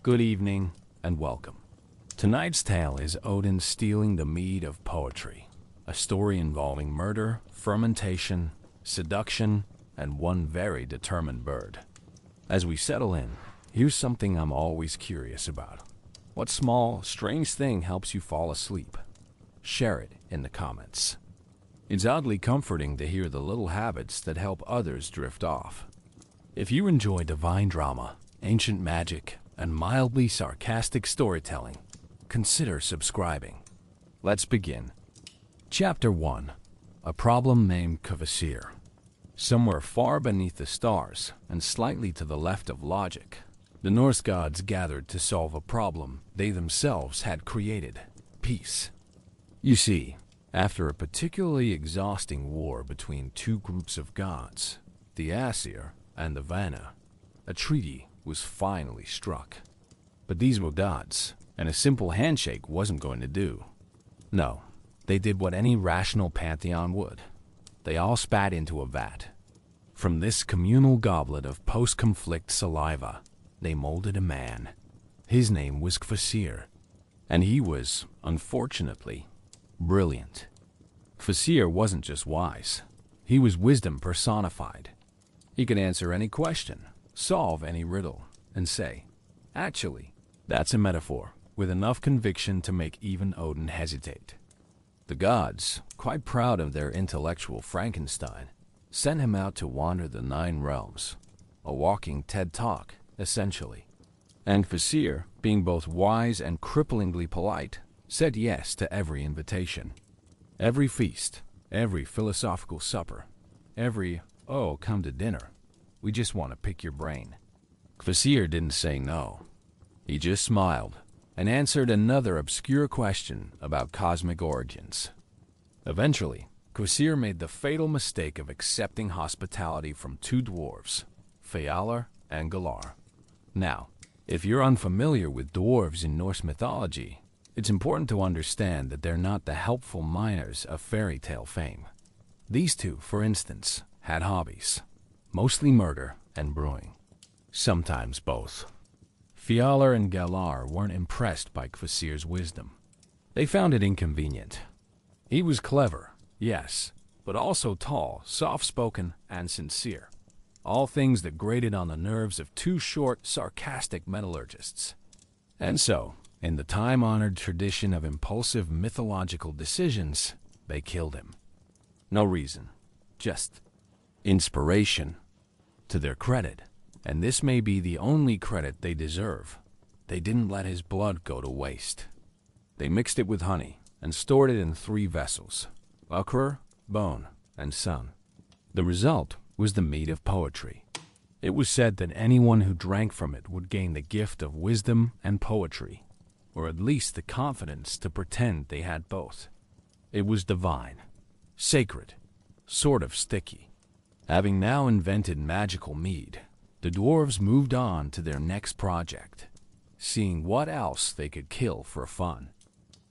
Good evening and welcome. Tonight's tale is Odin stealing the Mead of Poetry, a story involving murder, fermentation, seduction, and one very determined bird. As we settle in, here's something I'm always curious about. What small, strange thing helps you fall asleep? Share it in the comments. It's oddly comforting to hear the little habits that help others drift off. If you enjoy divine drama, ancient magic, and mildly sarcastic storytelling, consider subscribing. Let's begin. Chapter 1. A problem named Kvasir. Somewhere far beneath the stars and slightly to the left of logic, the Norse gods gathered to solve a problem they themselves had created: peace. You see, after a particularly exhausting war between two groups of gods, the Asir and the Vana, a treaty was finally struck. But these were gods, and a simple handshake wasn't going to do. No, they did what any rational pantheon would. They all spat into a vat. From this communal goblet of post-conflict saliva, they molded a man. His name was Kvasir, and he was, unfortunately, brilliant. Kvasir wasn't just wise. He was wisdom personified. He could answer any question, solve any riddle, and say, "Actually, that's a metaphor," with enough conviction to make even Odin hesitate. The gods, quite proud of their intellectual Frankenstein, sent him out to wander the 9 realms, a walking TED Talk, essentially. And Kvasir, being both wise and cripplingly polite, said yes to every invitation. Every feast, every philosophical supper, every, "Oh, come to dinner. We just want to pick your brain." Kvasir didn't say no. He just smiled and answered another obscure question about cosmic origins. Eventually, Kvasir made the fatal mistake of accepting hospitality from 2 dwarves, Fjalar and Galar. Now, if you're unfamiliar with dwarves in Norse mythology, it's important to understand that they're not the helpful miners of fairy tale fame. These 2, for instance, had hobbies, mostly murder and brewing, sometimes both. Fjalar and Galar weren't impressed by Kvasir's wisdom. They found it inconvenient. He was clever, yes, but also tall, soft-spoken, and sincere. All things that grated on the nerves of 2 short, sarcastic metallurgists. And so, in the time-honored tradition of impulsive mythological decisions, they killed him. No reason, just inspiration. To their credit, and this may be the only credit they deserve, they didn't let his blood go to waste. They mixed it with honey and stored it in 3 vessels: ochre, bone, and sun. The result was the Mead of Poetry. It was said that anyone who drank from it would gain the gift of wisdom and poetry, or at least the confidence to pretend they had both. It was divine, sacred, sort of sticky. Having now invented magical mead, the dwarves moved on to their next project, seeing what else they could kill for fun.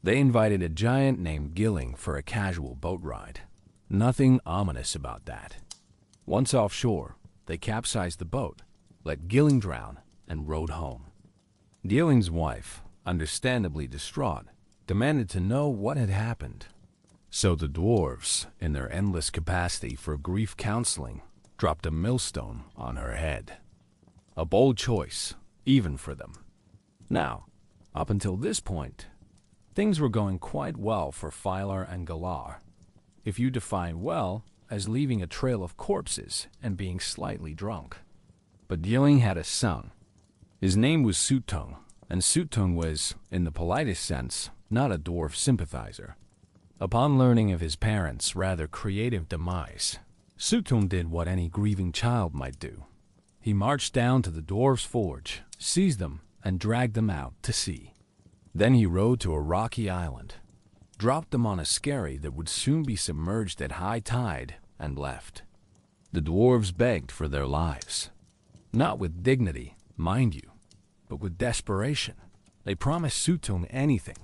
They invited a giant named Gilling for a casual boat ride. Nothing ominous about that. Once offshore, they capsized the boat, let Gilling drown, and rowed home. Gilling's wife, understandably distraught, demanded to know what had happened. So the dwarves, in their endless capacity for grief counseling, dropped a millstone on her head. A bold choice, even for them. Now, up until this point, things were going quite well for Fjalar and Galar, if you define well as leaving a trail of corpses and being slightly drunk. But Gilling had a son. His name was Suttung, and Suttung was, in the politest sense, not a dwarf sympathizer. Upon learning of his parents' rather creative demise, Suttung did what any grieving child might do. He marched down to the dwarves' forge, seized them, and dragged them out to sea. Then he rowed to a rocky island, dropped them on a skerry that would soon be submerged at high tide, and left. The dwarves begged for their lives. Not with dignity, mind you, but with desperation. They promised Suttung anything: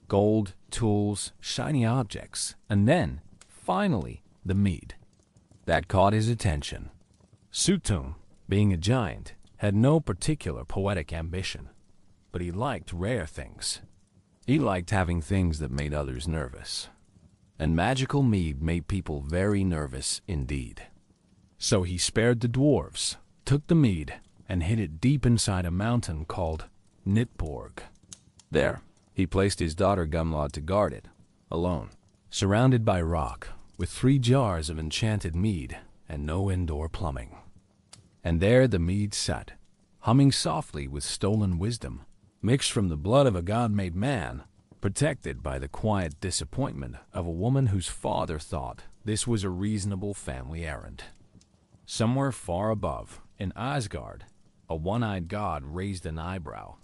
gold, tools, shiny objects, and then, finally, the mead. That caught his attention. Suttung, being a giant, had no particular poetic ambition. but he liked rare things. He liked having things that made others nervous. And magical mead made people very nervous indeed. So he spared the dwarves, took the mead, and hid it deep inside a mountain called Nitborg. There, he placed his daughter Gumlod to guard it, alone, surrounded by rock, with 3 jars of enchanted mead and no indoor plumbing. And there the mead sat, humming softly with stolen wisdom, mixed from the blood of a god-made man, protected by the quiet disappointment of a woman whose father thought this was a reasonable family errand. Somewhere far above, in Asgard, a one-eyed god raised an eyebrow,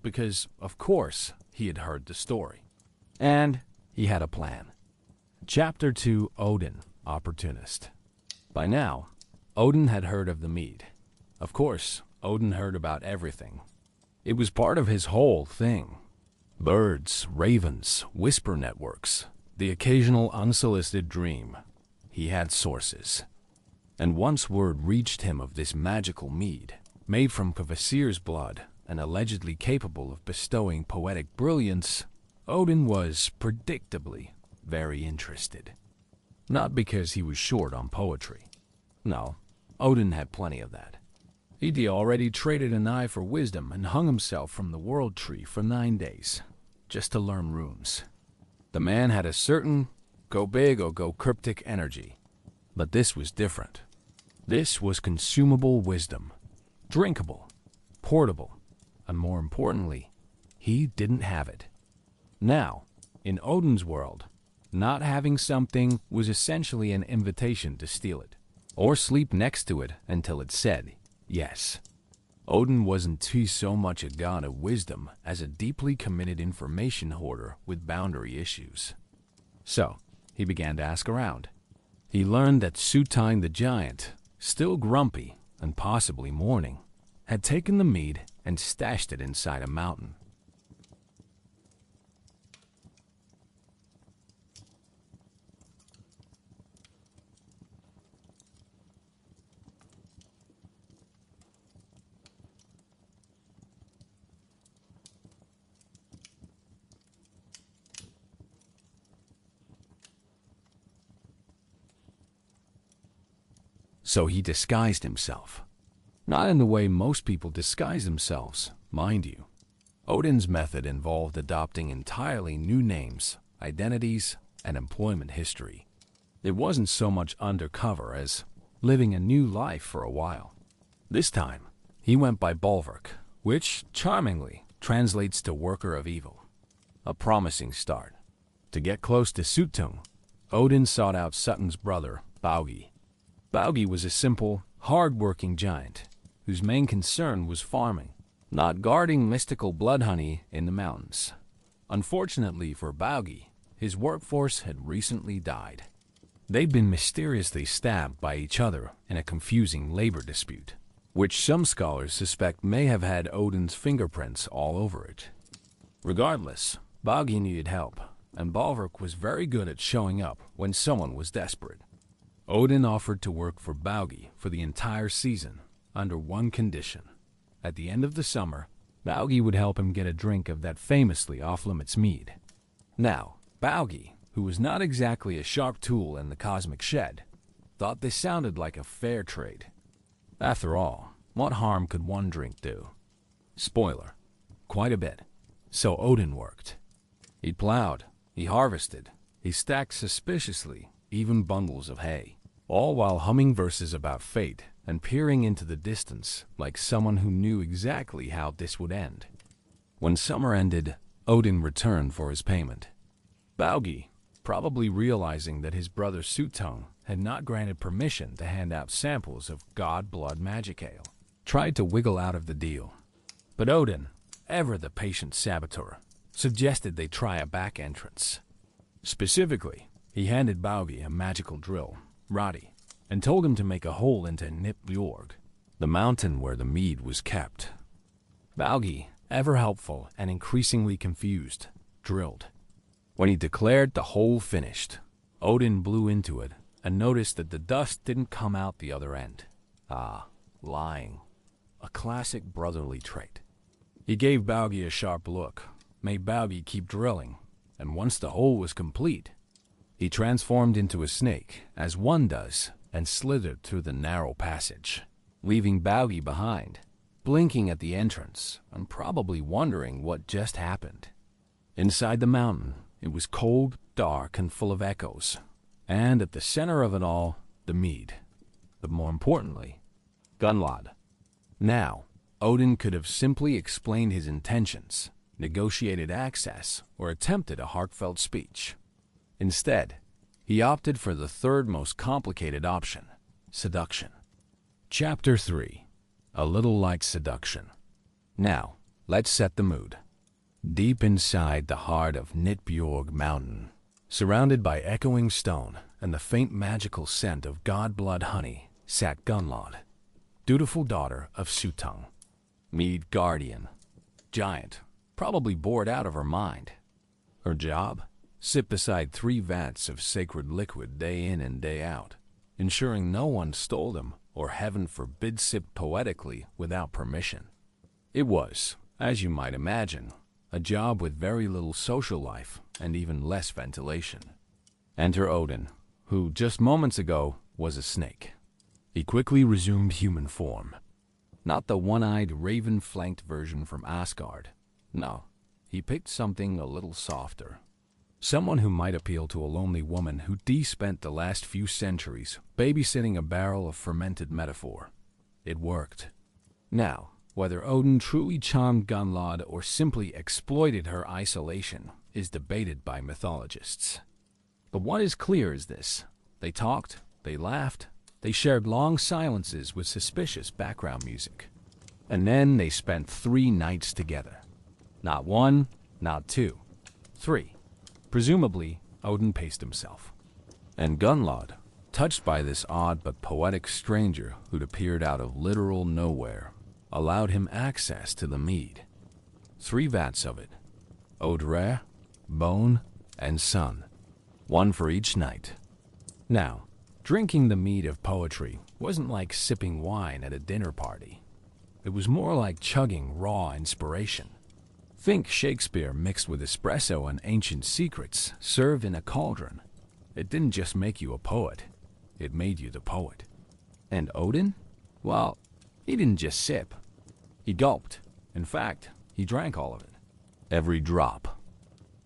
because, of course, he had heard the story. And he had a plan. Chapter 2, Odin, Opportunist. By now, Odin had heard of the mead. Of course, Odin heard about everything. It was part of his whole thing. Birds, ravens, whisper networks, the occasional unsolicited dream. He had sources. And once word reached him of this magical mead, made from Kvasir's blood and allegedly capable of bestowing poetic brilliance, Odin was, predictably, very interested. Not because he was short on poetry. No, Odin had plenty of that. He'd already traded an eye for wisdom and hung himself from the world tree for 9 days, just to learn runes. The man had a certain go big or go cryptic energy. But this was different. This was consumable wisdom, drinkable, portable, and more importantly, he didn't have it. Now, in Odin's world, not having something was essentially an invitation to steal it, or sleep next to it until it said yes. Odin wasn't so much a god of wisdom as a deeply committed information hoarder with boundary issues. So, he began to ask around. He learned that Suttang the giant, still grumpy and possibly mourning, had taken the mead and stashed it inside a mountain. So he disguised himself. Not in the way most people disguise themselves, mind you. Odin's method involved adopting entirely new names, identities, and employment history. It wasn't so much undercover as living a new life for a while. This time, he went by Bolverk, which, charmingly, translates to worker of evil. A promising start. To get close to Suttung, Odin sought out Suttung's brother, Baugi. Baugi was a simple, hard-working giant, whose main concern was farming, not guarding mystical blood honey in the mountains. Unfortunately for Baugi, his workforce had recently died. They'd been mysteriously stabbed by each other in a confusing labor dispute, which some scholars suspect may have had Odin's fingerprints all over it. Regardless, Baugi needed help, and Bolverk was very good at showing up when someone was desperate. Odin offered to work for Baugi for the entire season, under one condition. At the end of the summer, Baugi would help him get a drink of that famously off-limits mead. Now, Baugi, who was not exactly a sharp tool in the cosmic shed, thought this sounded like a fair trade. After all, what harm could one drink do? Spoiler, quite a bit. So Odin worked. He plowed, he harvested, he stacked suspiciously even bundles of hay, all while humming verses about fate and peering into the distance like someone who knew exactly how this would end. When summer ended, Odin returned for his payment. Baugi, probably realizing that his brother Suttung had not granted permission to hand out samples of god blood magic ale, tried to wiggle out of the deal. But Odin, ever the patient saboteur, suggested they try a back entrance. Specifically, he handed Baugi a magical drill, Radi, and told him to make a hole into Nibjorg, the mountain where the mead was kept. Baugi, ever helpful and increasingly confused, drilled. When he declared the hole finished, Odin blew into it and noticed that the dust didn't come out the other end. Ah, lying. A classic brotherly trait. He gave Baugi a sharp look, made Baugi keep drilling, and once the hole was complete, he transformed into a snake, as one does, and slithered through the narrow passage, leaving Baugi behind, blinking at the entrance and probably wondering what just happened. Inside the mountain, it was cold, dark, and full of echoes, and at the center of it all, the mead. But more importantly, Gunnlod. Now, Odin could have simply explained his intentions, negotiated access, or attempted a heartfelt speech. Instead, he opted for the third most complicated option, seduction. Chapter 3. A little like seduction. Now, let's set the mood. Deep inside the heart of Nitbjorg Mountain, surrounded by echoing stone and the faint magical scent of god-blood honey, sat Gunnlod, dutiful daughter of Suttung, Mead guardian, giant, probably bored out of her mind. Her job? Sit beside 3 vats of sacred liquid day in and day out, ensuring no one stole them or heaven forbid sipped poetically without permission. It was, as you might imagine, a job with very little social life and even less ventilation. Enter Odin, who just moments ago was a snake. He quickly resumed human form. Not the one-eyed, raven-flanked version from Asgard. No, he picked something a little softer. Someone who might appeal to a lonely woman who spent the last few centuries babysitting a barrel of fermented metaphor. It worked. Now, whether Odin truly charmed Gunnlod or simply exploited her isolation is debated by mythologists. But what is clear is this: they talked, they laughed, they shared long silences with suspicious background music. And then they spent 3 nights together. Not 1, not 2, 3. Presumably, Odin paced himself. And Gunnlod, touched by this odd but poetic stranger who'd appeared out of literal nowhere, allowed him access to the mead. 3 vats of it. Odre, Bone, and Sun. 1 for each night. Now, drinking the mead of poetry wasn't like sipping wine at a dinner party. It was more like chugging raw inspiration. Think Shakespeare mixed with espresso and ancient secrets served in a cauldron. It didn't just make you a poet, it made you the poet. And Odin? Well, he didn't just sip. He gulped. In fact, he drank all of it. Every drop.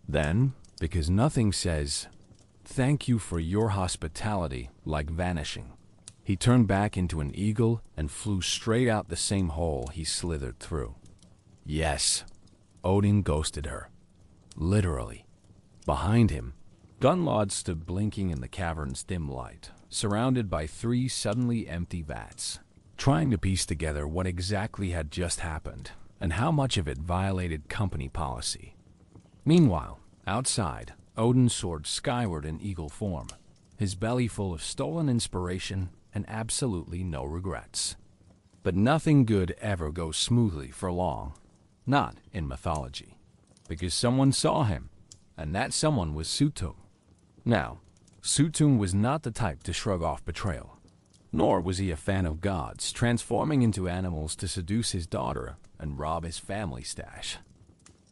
Then, because nothing says, "Thank you for your hospitality," like vanishing, he turned back into an eagle and flew straight out the same hole he slithered through. Yes, Odin ghosted her. Literally. Behind him, Gunnlod stood blinking in the cavern's dim light, surrounded by 3 suddenly empty vats, trying to piece together what exactly had just happened and how much of it violated company policy. Meanwhile, outside, Odin soared skyward in eagle form, his belly full of stolen inspiration and absolutely no regrets. But nothing good ever goes smoothly for long. Not in mythology. Because someone saw him, and that someone was Suttung. Now, Suttung was not the type to shrug off betrayal. Nor was he a fan of gods, transforming into animals to seduce his daughter and rob his family stash.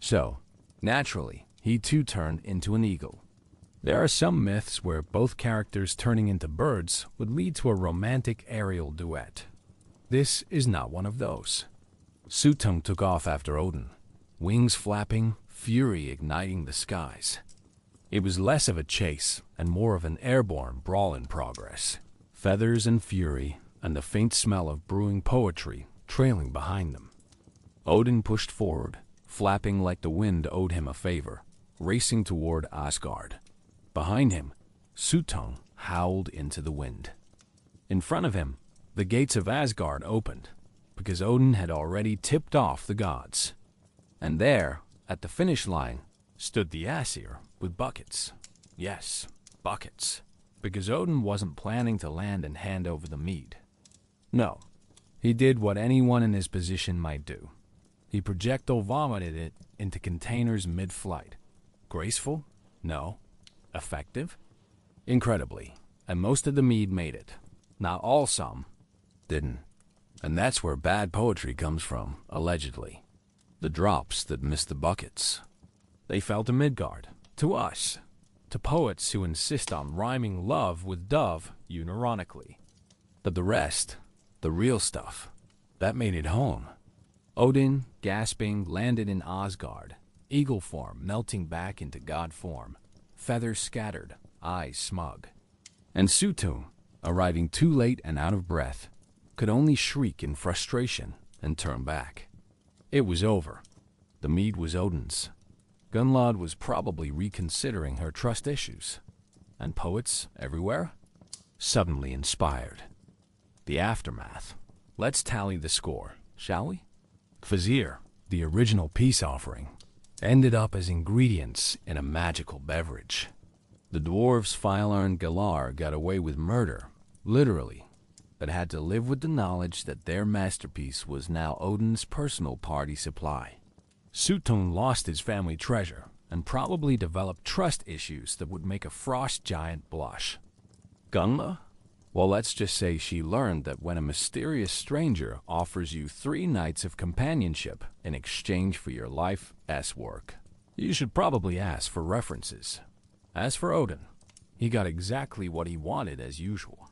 So, naturally, he too turned into an eagle. There are some myths where both characters turning into birds would lead to a romantic aerial duet. This is not one of those. Suttung took off after Odin, wings flapping, fury igniting the skies. It was less of a chase and more of an airborne brawl in progress. Feathers and fury, and the faint smell of brewing poetry trailing behind them. Odin pushed forward, flapping like the wind owed him a favor, racing toward Asgard. Behind him, Suttung howled into the wind. In front of him, the gates of Asgard opened, because Odin had already tipped off the gods. And there, at the finish line, stood the Aesir with buckets. Yes, buckets. Because Odin wasn't planning to land and hand over the mead. No, he did what anyone in his position might do. He projectile vomited it into containers mid-flight. Graceful? No. Effective? Incredibly. And most of the mead made it. Not all some didn't. And that's where bad poetry comes from, allegedly. The drops that missed the buckets. They fell to Midgard, to us, to poets who insist on rhyming love with dove unironically. But the rest, the real stuff, that made it home. Odin, gasping, landed in Asgard, eagle form melting back into god form, feathers scattered, eyes smug. And Suttung, arriving too late and out of breath, could only shriek in frustration and turn back. It was over. The mead was Odin's. Gunnlod was probably reconsidering her trust issues. And poets everywhere? Suddenly inspired. The aftermath. Let's tally the score, shall we? Kvasir, the original peace offering, ended up as ingredients in a magical beverage. The dwarves Filar and Galar got away with murder, literally, but had to live with the knowledge that their masterpiece was now Odin's personal party supply. Suttung lost his family treasure and probably developed trust issues that would make a frost giant blush. Gunla? Well, let's just say she learned that when a mysterious stranger offers you 3 nights of companionship in exchange for your life's work, you should probably ask for references. As for Odin, he got exactly what he wanted as usual.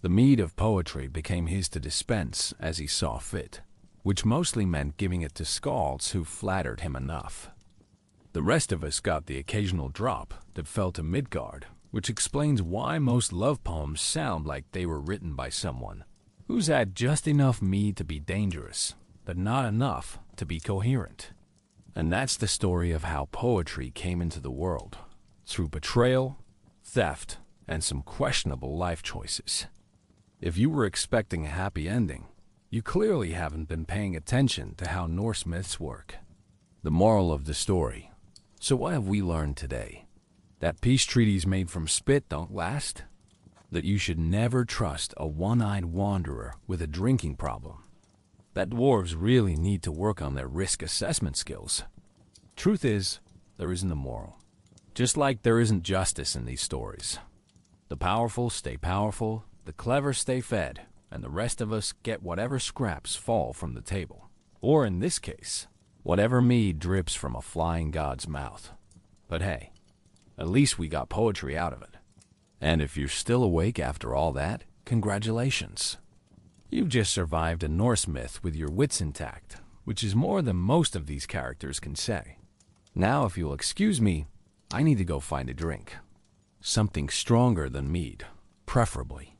The mead of poetry became his to dispense as he saw fit, which mostly meant giving it to skalds who flattered him enough. The rest of us got the occasional drop that fell to Midgard, which explains why most love poems sound like they were written by someone who's had just enough mead to be dangerous, but not enough to be coherent. And that's the story of how poetry came into the world, through betrayal, theft, and some questionable life choices. If you were expecting a happy ending, you clearly haven't been paying attention to how Norse myths work. The moral of the story. So what have we learned today? That peace treaties made from spit don't last? That you should never trust a one-eyed wanderer with a drinking problem? That dwarves really need to work on their risk assessment skills? Truth is, there isn't a moral. Just like there isn't justice in these stories. The powerful stay powerful, the clever stay fed, and the rest of us get whatever scraps fall from the table. Or in this case, whatever mead drips from a flying god's mouth. But hey, at least we got poetry out of it. And if you're still awake after all that, congratulations. You've just survived a Norse myth with your wits intact, which is more than most of these characters can say. Now, if you'll excuse me, I need to go find a drink. Something stronger than mead, preferably.